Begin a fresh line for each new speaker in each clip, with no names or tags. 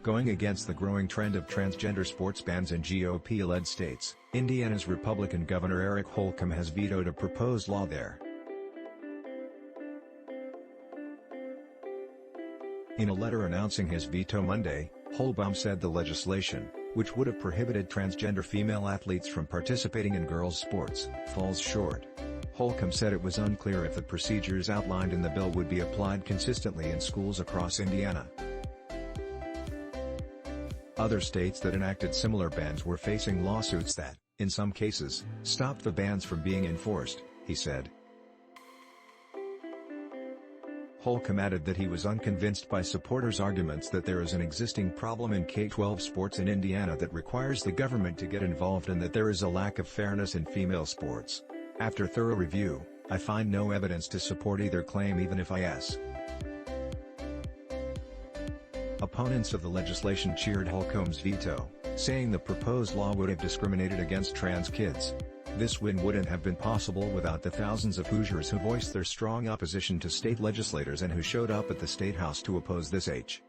Going against the growing trend of transgender sports bans in GOP-led states, Indiana's Republican Governor Eric Holcomb has vetoed a proposed law there. In a letter announcing his veto Monday, Holbomb said the legislation, which would have prohibited transgender female athletes from participating in girls' sports, falls short. Holcomb said it was unclear if the procedures outlined in the bill would be applied consistently in schools across Indiana. Other states that enacted similar bans were facing lawsuits that, in some cases, stopped the bans from being enforced, he said. Holcomb added that he was unconvinced by supporters' arguments that there is an existing problem in K-12 sports in Indiana that requires the government to get involved and that there is a lack of fairness in female sports. After thorough review, I find no evidence to support either claim even if I ask. Opponents of the legislation cheered Holcomb's veto, saying the proposed law would have discriminated against trans kids. This win wouldn't have been possible without the thousands of Hoosiers who voiced their strong opposition to state legislators and who showed up at the Statehouse to oppose this H.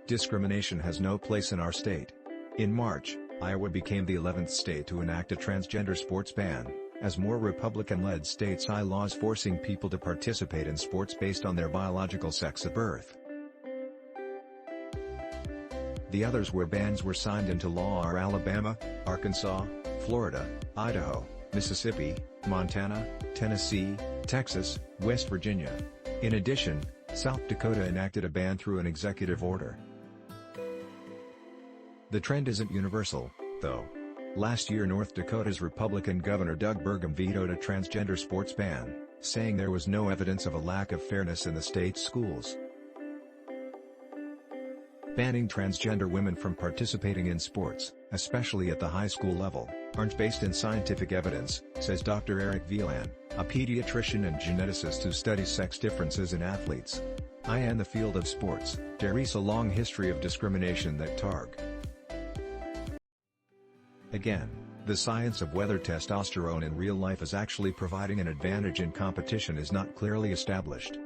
Discrimination has no place in our state. In March, Iowa became the 11th state to enact a transgender sports ban, as more Republican-led states signed laws forcing people to participate in sports based on their biological sex at birth. The others where bans were signed into law are Alabama, Arkansas, Florida, Idaho, Mississippi, Montana, Tennessee, Texas, West Virginia. In addition, South Dakota enacted a ban through an executive order. The trend isn't universal, though. Last year North Dakota's Republican Governor Doug Burgum vetoed a transgender sports ban, saying there was no evidence of a lack of fairness in the state's schools. Banning transgender women from participating in sports, especially at the high school level, aren't based in scientific evidence, says Dr. Eric Vilain, a pediatrician and geneticist who studies sex differences in athletes. In the field of sports, there is a long history of discrimination that targ. Again, the science of whether testosterone in real life is actually providing an advantage in competition is not clearly established.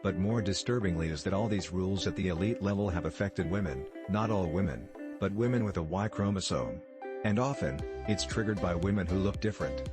But more disturbingly is that all these rules at the elite level have affected women, not all women, but women with a Y chromosome. And often, it's triggered by women who look different.